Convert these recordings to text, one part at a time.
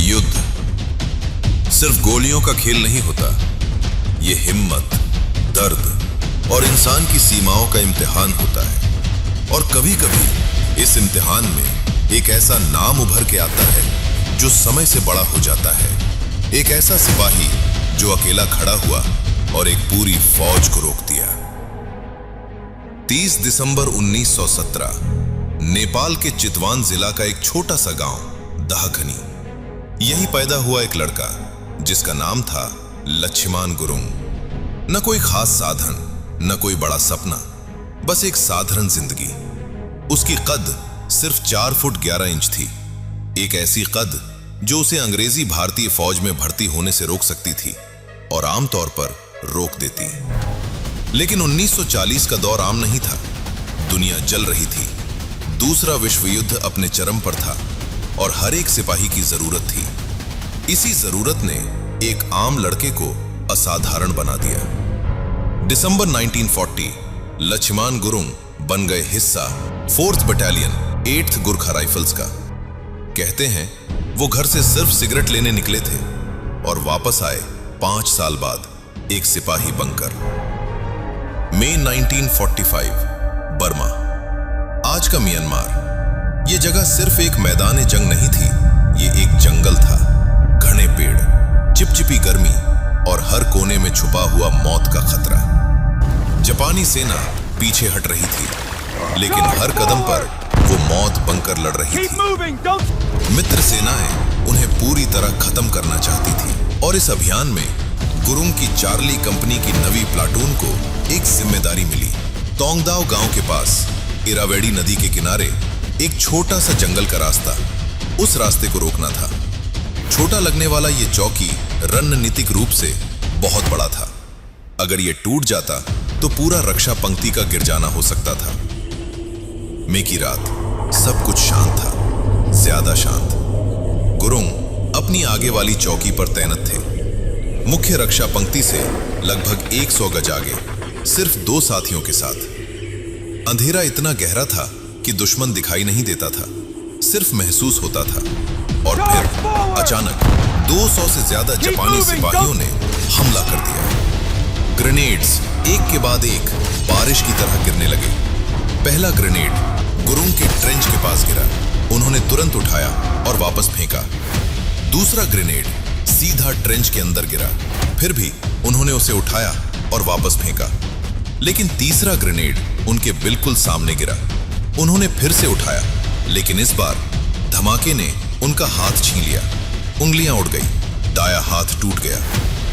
युद्ध सिर्फ गोलियों का खेल नहीं होता, ये हिम्मत, दर्द और इंसान की सीमाओं का इम्तिहान होता है। और कभी कभी इस इम्तिहान में एक ऐसा नाम उभर के आता है जो समय से बड़ा हो जाता है। एक ऐसा सिपाही जो अकेला खड़ा हुआ और एक पूरी फौज को रोक दिया। 30 दिसंबर 1917 नेपाल के चितवान जिला का एक छोटा सा गांव दहकनी, यही पैदा हुआ एक लड़का जिसका नाम था लक्ष्मण गुरुंग। न कोई खास साधन, न कोई बड़ा सपना, बस एक साधारण जिंदगी। उसकी कद सिर्फ 4 फुट 11 इंच थी, एक ऐसी कद जो उसे अंग्रेजी भारतीय फौज में भर्ती होने से रोक सकती थी और आमतौर पर रोक देती। लेकिन 1940 का दौर आम नहीं था। दुनिया जल रही थी, दूसरा विश्व युद्ध अपने चरम पर था और हर एक सिपाही की जरूरत थी। इसी जरूरत ने एक आम लड़के को असाधारण बना दिया। दिसंबर 1940 लक्ष्मण गुरुंग बन गए हिस्सा 4th battalion 8th Gurkha rifles का। कहते हैं वो घर से सिर्फ सिगरेट लेने निकले थे और वापस आए 5 साल बाद एक सिपाही बनकर। मई 1945 बर्मा, आज का म्यांमार। ये जगह सिर्फ एक मैदान जंग नहीं थी, ये एक जंगल था। घने पेड़, चिपचिपी गर्मी और हर कोने में छुपा हुआ मौत का खतरा। जापानी सेना पीछे हट रही थी, लेकिन हर कदम पर वो मौत बनकर लड़ रही थी। मित्र सेनाएं उन्हें पूरी तरह खत्म करना चाहती थी और इस अभियान में गुरुंग की चार्ली कंपनी की नवी प्लाटून को एक जिम्मेदारी मिली। तोंगदाव गांव के पास इरावेडी नदी के किनारे एक छोटा सा जंगल का रास्ता, उस रास्ते को रोकना था। छोटा लगने वाला ये चौकी रणनीतिक रूप से बहुत बड़ा था। अगर ये टूट जाता तो पूरा रक्षा पंक्ति का गिर जाना हो सकता था। मई की रात सब कुछ शांत था, ज्यादा शांत। गुरुंग अपनी आगे वाली चौकी पर तैनात थे, मुख्य रक्षा पंक्ति से लगभग 100 गज आगे, सिर्फ 2 साथियों के साथ। अंधेरा इतना गहरा था कि दुश्मन दिखाई नहीं देता था, सिर्फ महसूस होता था। और फिर अचानक 200 से ज्यादा जापानी सिपाहियों ने हमला कर दिया। ग्रेनेड्स एक के बाद एक बारिश की तरह गिरने लगे। पहला ग्रेनेड गुरुंग के ट्रेंच के पास गिरा, उन्होंने तुरंत उठाया और वापस फेंका। दूसरा ग्रेनेड सीधा ट्रेंच के अंदर गिरा, फिर भी उन्होंने उसे उठाया और वापस फेंका। लेकिन तीसरा ग्रेनेड उनके बिल्कुल सामने गिरा, उन्होंने फिर से उठाया, लेकिन इस बार धमाके ने उनका हाथ छीन लिया। उंगलियां उड़ गई, दायां हाथ टूट गया,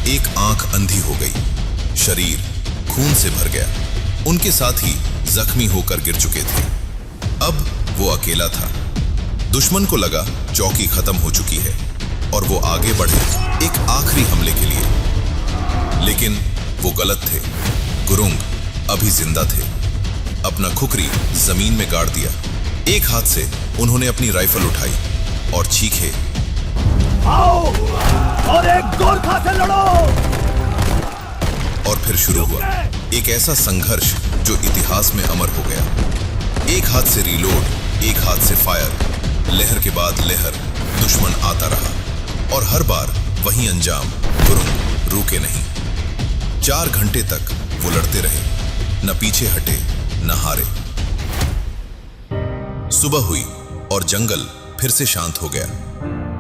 एक आंख अंधी हो गई, शरीर खून से भर गया। उनके साथी जख्मी होकर गिर चुके थे। अब वो अकेला था। दुश्मन को लगा चौकी खत्म हो चुकी है और वो आगे बढ़े एक आखिरी हमले के लिए। लेकिन वो गलत थे। गुरुंग अभी जिंदा थे। अपना खुकरी जमीन में गाड़ दिया। एक हाथ से उन्होंने अपनी राइफल उठाई और चीखे, आओ और एक गोरखा से लड़ो। और फिर शुरू हुआ एक ऐसा संघर्ष जो इतिहास में अमर हो गया। एक हाथ से रीलोड, एक हाथ से फायर, लहर के बाद लहर दुश्मन आता रहा और हर बार वही अंजाम। गुरुंग रुके नहीं। 4 घंटे तक वो लड़ते रहे, न पीछे हटे न हारे। सुबह हुई और जंगल फिर से शांत हो गया।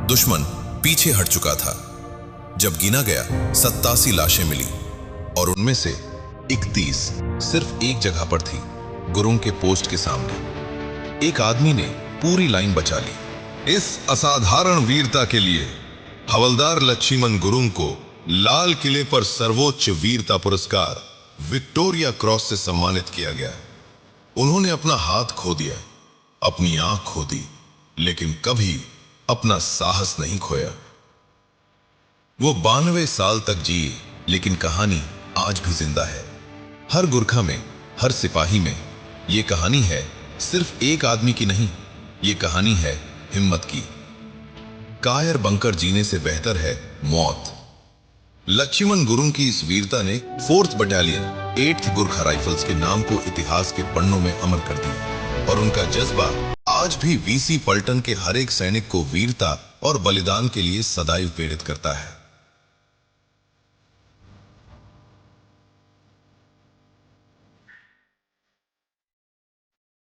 दुश्मन पीछे हट चुका था। जब गिना गया 87 लाशें मिली और उनमें से 31 सिर्फ एक जगह पर थी, गुरुंग के पोस्ट के सामने। एक आदमी ने पूरी लाइन बचा ली। इस असाधारण वीरता के लिए हवलदार लक्ष्मण गुरुंग को लाल किले पर सर्वोच्च वीरता पुरस्कार विक्टोरिया क्रॉस से सम्मानित किया गया। उन्होंने अपना हाथ खो दिया, अपनी आंख खो दी, लेकिन कभी अपना साहस नहीं खोया। वो 92 साल तक जिए, लेकिन कहानी आज भी जिंदा है। हर गुरखा में, हर सिपाही में। ये कहानी है सिर्फ एक आदमी की नहीं, ये कहानी है हिम्मत की। कायर बनकर जीने से बेहतर है मौत। लक्ष्मण गुरुंग की इस वीरता ने 4th battalion 8th Gurkha rifles के नाम को इतिहास के पन्नों में अमर कर दिया और उनका जज्बा आज भी वीसी पलटन के हर एक सैनिक को वीरता और बलिदान के लिए सदैव प्रेरित करता है।